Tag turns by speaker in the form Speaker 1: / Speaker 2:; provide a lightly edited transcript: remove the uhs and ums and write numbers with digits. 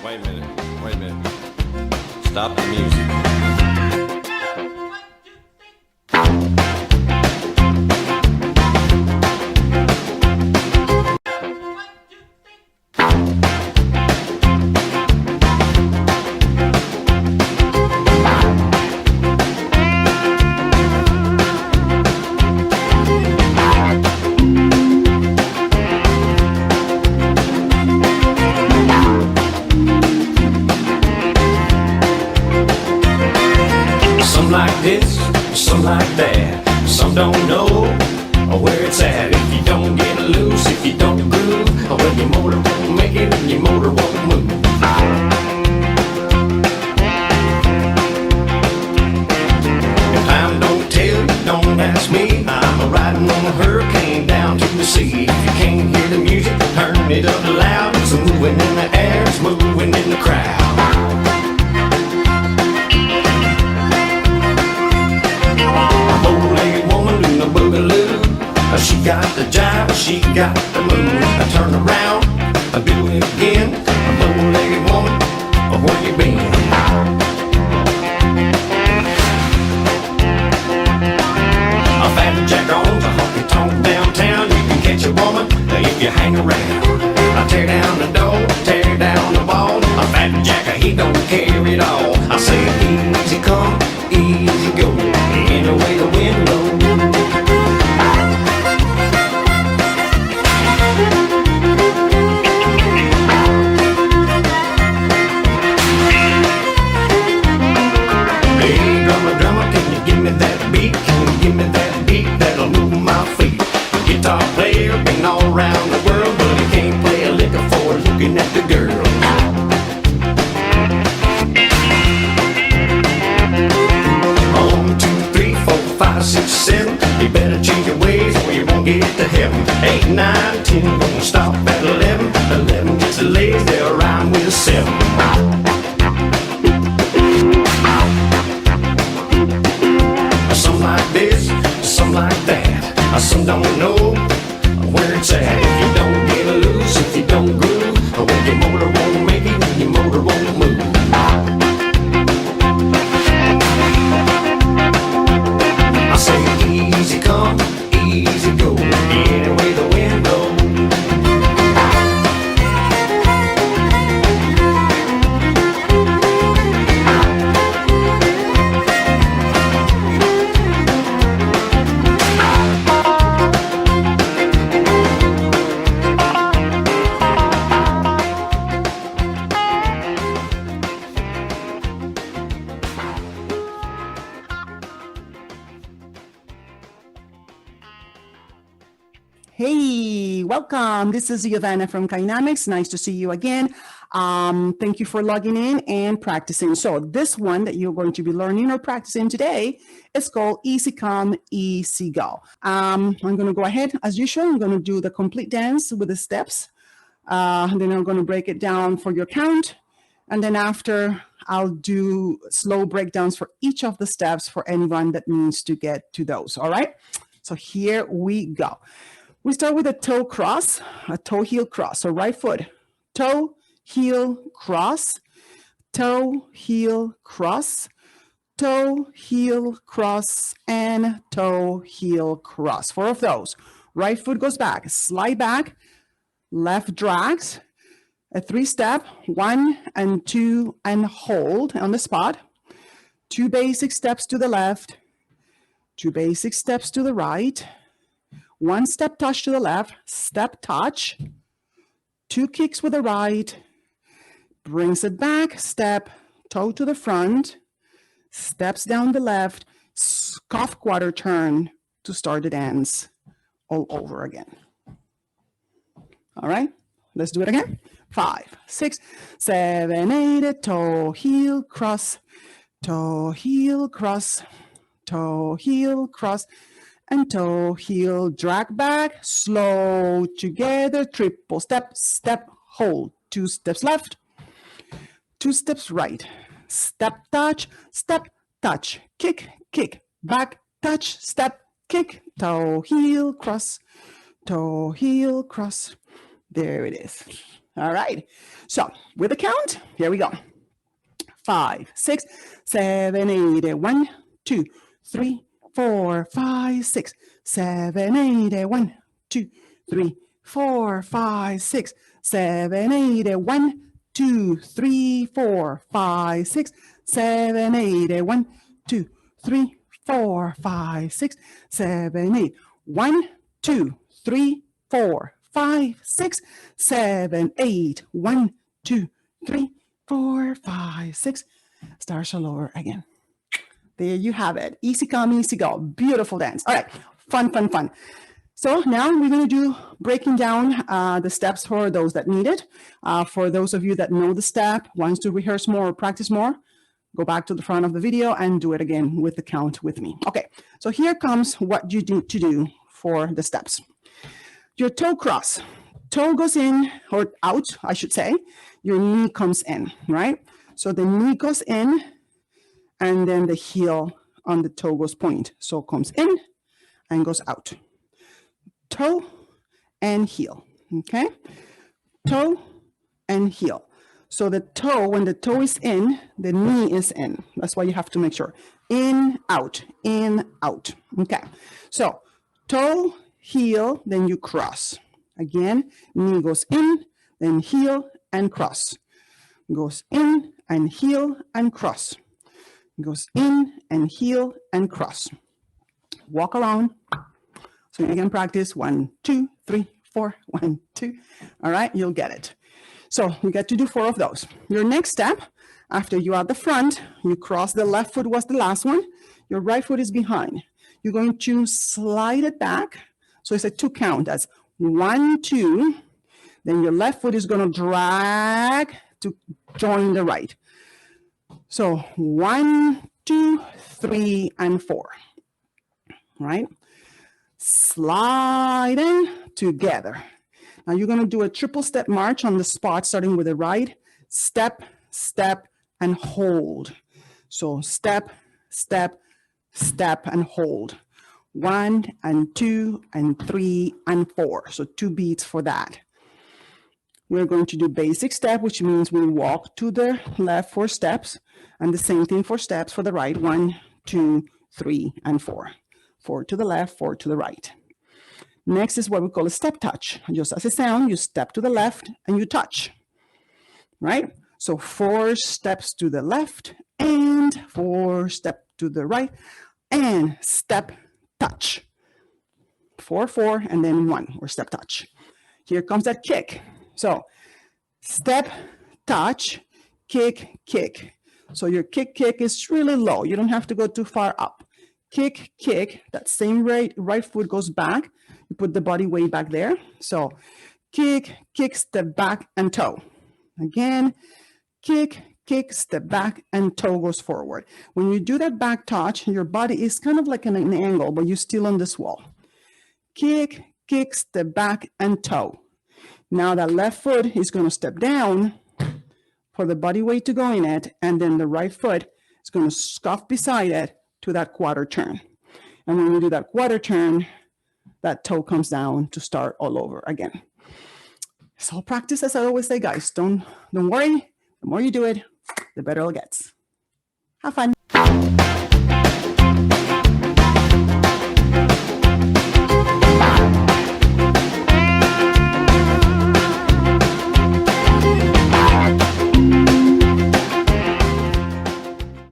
Speaker 1: Wait a minute. Wait a minute. Stop the music. Some like this, some like that. Some don't know where it's at. If you don't get loose, if you don't groove, well, your motor won't make it and your motor won't move. If time don't tell you, don't ask me. I'm riding on a hurricane down to the sea. If you can't hear the music, turn it up loud. It's moving in the air, it's moving in the crowd. She got the jive, she got the move. I turn around, I do it again. A bow-legged woman, where you been? A fat jack owns a honky-tonk downtown. You can catch a woman if you hang around. I tear down the door, tear down the wall. A fat jacker, he don't care at all. I say easy come, easy go. Any way the wind blows. Give me that beat that'll move my feet. The guitar player been all around the world, but he can't play a lick for looking at the girl. 1, 2, 3, 4, 5, 6, 7. You better change your ways or you won't get to heaven. 8, 9, 10, won't stop at 11. 11 gets the lazy, they'll rhyme with 7. Some like this, some like that. Some don't know where it's at. If you don't get loose, if you don't groove, well, your motor won't make it and your motor won't move. I say easy come, easy go. Any way the wind blows.
Speaker 2: Hey, welcome. This is Giovanna from Dynamics. Nice to see you again. Thank you for logging in and practicing. So this one that you're going to be learning or practicing today is called Easy Come, Easy Go. I'm going to go ahead, as usual, I'm going to do the complete dance with the steps. And then I'm going to break it down for your count. And then after, I'll do slow breakdowns for each of the steps for anyone that needs to get to those. All right. So here we go. We start with a toe cross, a toe heel cross. So right foot, toe, heel, cross, toe, heel, cross, toe, heel, cross, and toe, heel, cross. 4 of those. Right foot goes back, slide back, left drags, a 3-step, 1 and 2, and hold on the spot. 2 basic steps to the left, 2 basic steps to the right. 1 step touch to the left, step touch, 2 kicks with the right, brings it back, step, toe to the front, steps down the left, scuff quarter turn to start the dance all over again. All right, let's do it again. 5, 6, 7, 8, toe, heel, cross, toe, heel, cross, toe, heel, cross, and toe, heel, drag back, slow together, triple step, step, hold. 2 steps left, 2 steps right, step, touch, kick, kick, back, touch, step, kick, toe, heel, cross, toe, heel, cross. There it is. All right. So with the count, here we go. 5, 6, 7, 8, 1, 2, 3, 4, 5, 6, 7, 8, 1, 2, 3, 4, 5, 6, 7, 8, 1, 2, 3, 4, 5, 6, 7, 8, 1, 2, 3, 4, 5, 6, 7, 8, 1, 2, 3, 4, 5, 6, 7, 8, 1, 2, 3, 4, 5, 6. Start slower again. There you have it. Easy come, easy go. Beautiful dance. All right. Fun, fun, fun. So now we're going to do breaking down the steps for those that need it. For those of you that know the step, wants to rehearse more or practice more, go back to the front of the video and do it again with the count with me. Okay. So here comes what you need to do for the steps. Your toe cross. Toe goes in or out, I should say. Your knee comes in, right? So the knee goes in and then the heel on the toe goes point. So it comes in and goes out. Toe and heel, okay? Toe and heel. So the toe, when the toe is in, the knee is in. That's why you have to make sure. In, out, okay? So toe, heel, then you cross. Again, knee goes in, then heel and cross. Goes in and heel and cross. Goes in and heel and cross. Walk around. So you can practice 1, 2, 3, 4, 1, 2. All right, you'll get it. So you get to do 4 of those. Your next step, after you are at the front, you cross the left foot was the last one. Your right foot is behind. You're going to slide it back. So it's a 2 count. That's 1, 2. Then your left foot is going to drag to join the right. So 1, 2, 3, and 4. Right? Sliding together. Now you're going to do a triple step march on the spot, starting with the right. Step, step, and hold. So step, step, step, and hold. 1 and 2 and 3 and 4. So 2 beats for that. We're going to do basic step, which means we walk to the left 4 steps, and the same thing for steps for the right. 1, 2, 3, and 4. 4 to the left, 4 to the right. Next is what we call a step touch. Just as a sound, you step to the left and you touch, right? So 4 steps to the left and 4 steps to the right and step touch. 4, 4, and then 1 or step touch. Here comes that kick. So step, touch, kick, kick. So your kick, kick is really low. You don't have to go too far up. Kick, kick, that same right foot goes back. You put the body way back there. So kick, kick, step back and toe. Again, kick, kick, step back and toe goes forward. When you do that back touch, your body is kind of like an angle, but you're still on this wall. Kick, kick, step back and toe. Now that left foot is going to step down for the body weight to go in it, and then the right foot is going to scuff beside it to that quarter turn. And when you do that quarter turn, that toe comes down to start all over again. So practice, as I always say, guys, don't worry. The more you do it, the better it gets. Have fun.